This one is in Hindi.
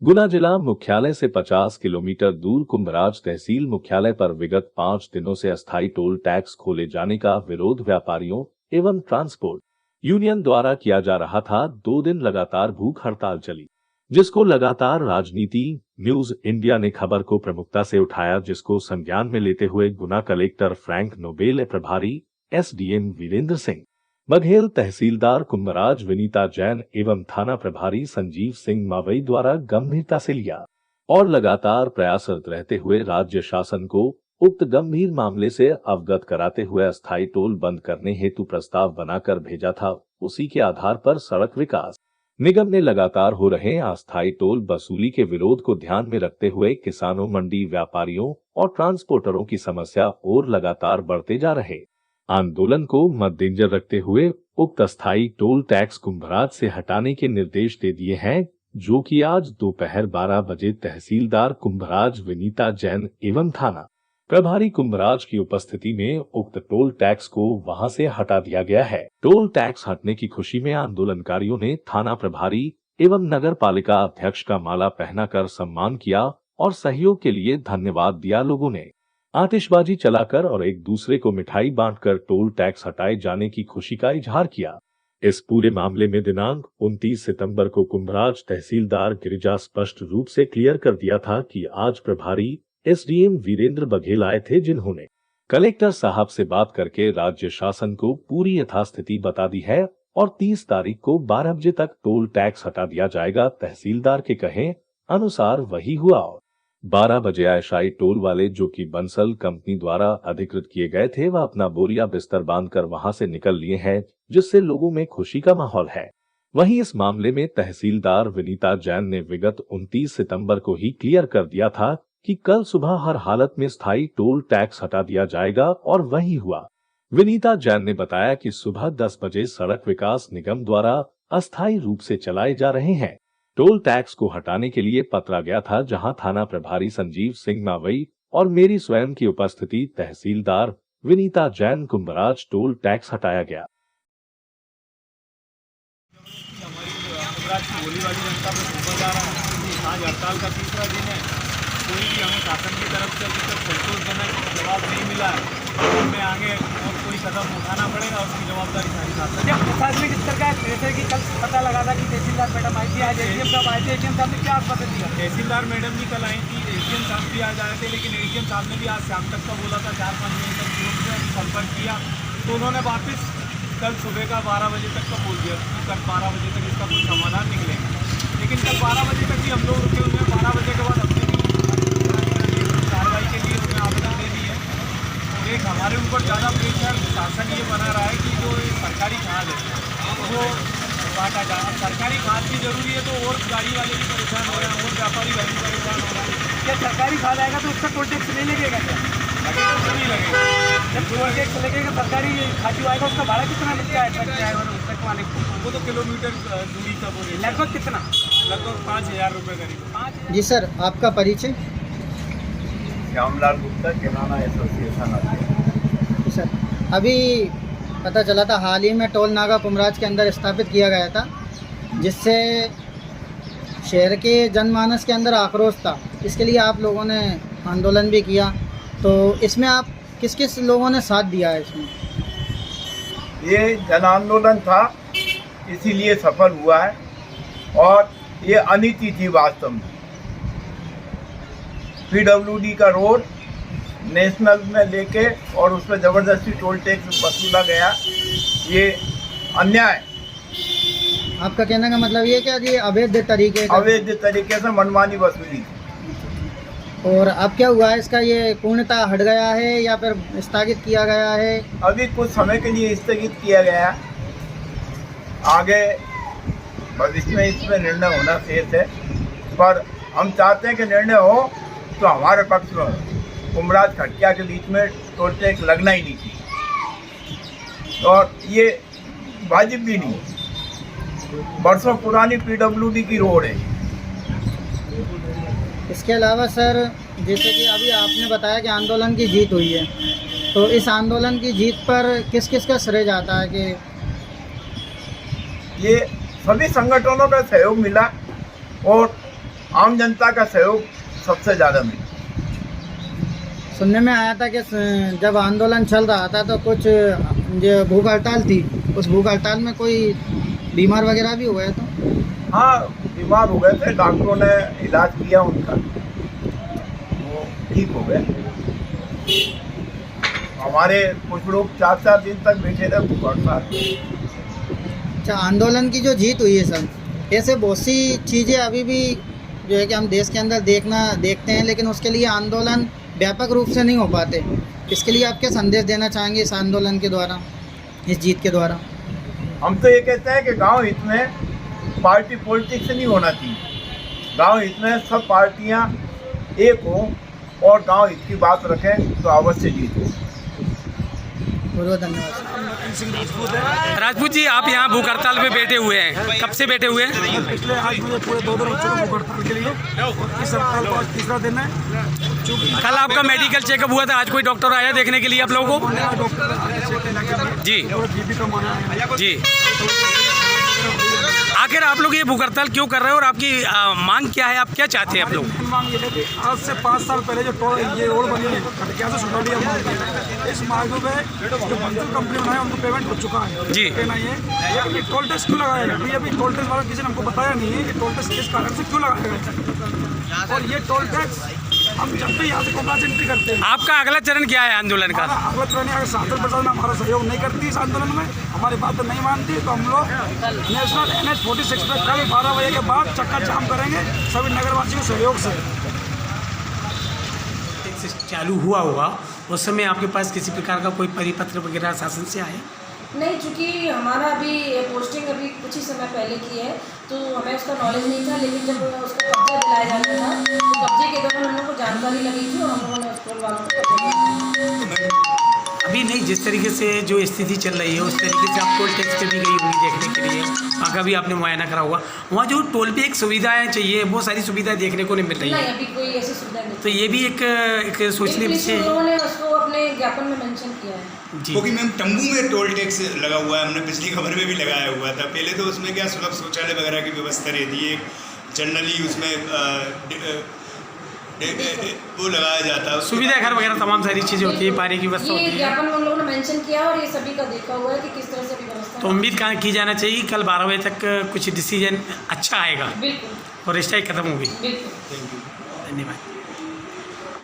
गुना जिला मुख्यालय से 50 किलोमीटर दूर कुंभराज तहसील मुख्यालय पर विगत 5 दिनों से अस्थायी टोल टैक्स खोले जाने का विरोध व्यापारियों एवं ट्रांसपोर्ट यूनियन द्वारा किया जा रहा था। 2 दिन लगातार भूख हड़ताल चली, जिसको लगातार राजनीति न्यूज इंडिया ने खबर को प्रमुखता से उठाया, जिसको संज्ञान में लेते हुए गुना कलेक्टर फ्रैंक नोबेल, प्रभारी एसडीएम वीरेंद्र सिंह बघेल, तहसीलदार कुंभराज विनीता जैन एवं थाना प्रभारी संजीव सिंह मावई द्वारा गंभीरता से लिया और लगातार प्रयासरत रहते हुए राज्य शासन को उक्त गंभीर मामले से अवगत कराते हुए अस्थायी टोल बंद करने हेतु प्रस्ताव बनाकर भेजा था। उसी के आधार पर सड़क विकास निगम ने लगातार हो रहे अस्थायी टोल वसूली के विरोध को ध्यान में रखते हुए किसानों, मंडी व्यापारियों और ट्रांसपोर्टरों की समस्या और लगातार बढ़ते जा रहे आंदोलन को मद्देनजर रखते हुए उक्त अस्थायी टोल टैक्स कुंभराज से हटाने के निर्देश दे दिए हैं, जो कि आज दोपहर 12 बजे तहसीलदार कुंभराज विनीता जैन एवं थाना प्रभारी कुंभराज की उपस्थिति में उक्त टोल टैक्स को वहां से हटा दिया गया है। टोल टैक्स हटने की खुशी में आंदोलनकारियों ने थाना प्रभारी एवं नगर पालिका अध्यक्ष का माला पहनाकर सम्मान किया और सहयोग के लिए धन्यवाद दिया। लोगों ने आतिशबाजी चलाकर और एक दूसरे को मिठाई बांटकर टोल टैक्स हटाए जाने की खुशी का इजहार किया। इस पूरे मामले में दिनांक 29 सितंबर को कुंभराज तहसीलदार गिरिजा स्पष्ट रूप से क्लियर कर दिया था कि आज प्रभारी एसडीएम वीरेंद्र बघेल आए थे, जिन्होंने कलेक्टर साहब से बात करके राज्य शासन को पूरी यथास्थिति बता दी है और 30 तारीख को 12 बजे तक टोल टैक्स हटा दिया जाएगा। तहसीलदार के कहे अनुसार वही हुआ और 12 बजे आयशाई टोल वाले, जो कि बंसल कंपनी द्वारा अधिकृत किए गए थे, वह अपना बोरिया बिस्तर बांधकर वहां से निकल लिए हैं, जिससे लोगों में खुशी का माहौल है। वहीं इस मामले में तहसीलदार विनीता जैन ने विगत 29 सितंबर को ही क्लियर कर दिया था कि कल सुबह हर हालत में स्थायी टोल टैक्स हटा दिया जाएगा और वही हुआ। विनीता जैन ने बताया कि सुबह 10 बजे सड़क विकास निगम द्वारा अस्थायी रूप से चलाए जा रहे हैं टोल टैक्स को हटाने के लिए पत्र गया था, जहां थाना प्रभारी संजीव सिंह मावई और मेरी स्वयं की उपस्थिति तहसीलदार विनीता जैन कुंभराज टोल टैक्स हटाया गया। आज हड़ताल का तीसरा दिन है, कोई भी हमें शासन की तरफ से अभी तक संतोषजनक जवाब नहीं मिला है। हमें आगे और कोई कदम उठाना पड़ेगा, उसकी जवाबदारी सारी शासन। जब प्रशासनिक स्तर का जैसे कि कल पता लगा था कि तहसीलदार मैडम आई थी, आज एडीएम साहब आए थे, एडीएम साहब ने क्या आश्वासन दिया? तहसीलदार मैडम भी कल आई थी, एडीएम साहब भी आज आए थे, लेकिन एडीएम साहब ने भी आज शाम तक का बोला था, 4-5 बजे तक उनसे संपर्क किया तो उन्होंने वापस कल सुबह का 12 बजे तक का बोल दिया कि कल 12 बजे तक इसका कोई समाधान निकलेगा। लेकिन कल 12 बजे तक भी हम लोग रुके हुए हैं। 12 बजे के बाद अपनी कार्रवाई के लिए उन्हें आवेदन दे दी है। और एक हमारे ऊपर ज़्यादा प्रेशर शासन ये बना रहा है कि जो सरकारी खाद है वो बांटा जाए। सरकारी खाद की जरूरी है तो और गाड़ी वाले भी परेशान हो रहे हैं और व्यापारी भाई भी परेशान हो रहे हैं। क्या सरकारी खाद आएगा तो उसका टोल टैक्स नहीं लगेगा? क्या लगेगा तो नहीं लगेगा। जब टोल टैक्स लगेगा, सरकारी खाद जो आएगा उसका भाड़ा कितना लगता है ट्रक ड्राइवर ट्रक वाले को? वो तो किलोमीटर दूरी का बोले, लगभग कितना? लगभग 5,000 रुपये करीब। 5,000। जी सर, आपका परिचय? श्यामलाल गुप्ता, किराना एसोसिएशन। सर, अभी पता चला था हाल ही में टोल नाका कुंभराज के अंदर स्थापित किया गया था, जिससे शहर के जनमानस के अंदर आक्रोश था। इसके लिए आप लोगों ने आंदोलन भी किया, तो इसमें आप किस किस लोगों ने साथ दिया है? इसमें ये जन आंदोलन था, इसीलिए सफल हुआ है और ये अनीति थी वास्तव में। पीडब्ल्यूडी का रोड नेशनल में लेके और उस पर ज़बरदस्ती टोल टैक्स वसूला गया, ये अन्याय। आपका कहने का मतलब ये क्या, ये अवैध तरीके से मनमानी वसूली थी। और अब क्या हुआ है इसका? ये पूर्णतः हट गया है या फिर स्थगित किया गया है? अभी कुछ समय के लिए स्थगित किया गया, आगे भविष्य में इसमें निर्णय होना शेष है। पर हम चाहते हैं कि निर्णय हो तो हमारे पक्ष में हो। कुंभराज खटिया के बीच में टोल टैक्स लगना ही नहीं चाहिए और ये वाजिब भी नहीं। बरसों पुरानी पीडब्ल्यूडी की रोड है। इसके अलावा सर, जैसे कि अभी आपने बताया कि आंदोलन की जीत हुई है, तो इस आंदोलन की जीत पर किस किस का श्रेय जाता है? कि ये सभी संगठनों का सहयोग मिला और आम जनता का सहयोग सबसे ज़्यादा मिला। सुनने में आया था कि जब आंदोलन चल रहा था तो कुछ जो भूख हड़ताल थी, उस भूख हड़ताल में कोई बीमार वगैरह भी हुए तो? हाँ, बीमार हो गए थे, डॉक्टरों ने इलाज किया उनका, वो ठीक हो गए। हमारे कुछ लोग 4-4 दिन तक बैठे थे भूख हड़ताल। अच्छा, आंदोलन की जो जीत हुई है सर, ऐसे बहुत सी चीज़ें अभी भी जो है कि हम देश के अंदर देखते हैं, लेकिन उसके लिए आंदोलन व्यापक रूप से नहीं हो पाते। इसके लिए आप क्या संदेश देना चाहेंगे इस आंदोलन के द्वारा, इस जीत के द्वारा? हम तो ये कहते हैं कि गांव हित में पार्टी पॉलिटिक्स नहीं होना चाहिए। गांव हित में सब पार्टियां एक हों और गांव हित की बात रखें तो अवश्य जीत हो। बहुत बहुत धन्यवाद। राजपूत जी, आप यहाँ भूख हड़ताल पे बैठे हुए हैं, कब से बैठे हुए हैं? पिछले आज मुझे पूरे 2 दिन हो चुके भूख हड़ताल के लिए, और इस हड़ताल को आज तीसरा दिन है। कल आपका मेडिकल चेकअप हुआ था, आज कोई डॉक्टर आया देखने के लिए आप लोगों को? जी जी। आखिर आप लोग ये भूख हड़ताल क्यों कर रहे हो और आपकी मांग क्या है, आप क्या चाहते हैं आप लोग? मांग ये है कि आज से 5 साल पहले जो ये रोड बनी है खटकिया से सुटालिया मार्ग है, इस मार्ग पे जो मंजूर कंपनी बनाए उनको पेमेंट हो चुका है जी। कहना ये, लेकिन ये टोल टैक्स क्यों लगाया गया? अभी टोल टैक्स वाला किसी ने हमको बताया नहीं है कि टोल टैक्स किस कारण से क्यों लगाया गया। और ये टोल टैक्स हम जब भी यहाँ से कोबरा से एंट्री करते हैं। आपका अगला चरण क्या है आंदोलन का? अगला चरण अगर सांसद प्रशासन हमारा सहयोग नहीं करती इस आंदोलन में, हमारी बात नहीं मानती, तो हम लोग नेशनल NH-46 पे कल 12 बजे के बाद चक्का जाम करेंगे सभी नगरवासियों के सहयोग से। चालू हुआ होगा उस समय आपके पास किसी प्रकार का कोई परिपत्र वगैरह शासन से आया? नहीं, चूँकि हमारा अभी पोस्टिंग अभी कुछ ही समय पहले की है तो हमें उसका नॉलेज नहीं था, लेकिन जब उसका कब्जा दिलाया जाता था तो कब्जे के दौरान हम लोग को जानकारी लगी थी और हम लोगों ने उस टोल वालों को अभी नहीं, जिस तरीके से जो स्थिति चल रही है उस तरीके से आप टोल टैक्स पे भी गई होंगी देखने के लिए, वहाँ का भी आपने मुआयना करा होगा। वहाँ जो टोल पे एक सुविधाएं चाहिए वो सारी सुविधाएं देखने को नहीं मिल रही नहीं, है। अभी कोई ऐसी सुविधा नहीं। तो ये भी एक सोचने विषय है। उन्होंने उसको अपने ज्ञापन में मेंशन किया है जी। क्योंकि मैम तंबू में टोल टैक्स लगा हुआ है, हमने पिछली खबर में भी लगाया हुआ था। पहले तो उसमें क्या सुलभ शौचालय वगैरह की व्यवस्था रहती है, जनरली उसमें वो लगाया जाता है, सुविधा घर वगैरह तमाम सारी चीज़ें होती है, पानी की व्यवस्था ये होती है। ज्ञापन उन लोगों ने मेंशन किया और ये सभी का देखा हुआ है कि किस तरह से भी व्यवस्था। तो उम्मीद की जाना चाहिए कि कल 12 बजे तक कुछ डिसीजन अच्छा आएगा बिल्कुल और स्ट्राइक खत्म होगी। बिल्कुल। धन्यवाद।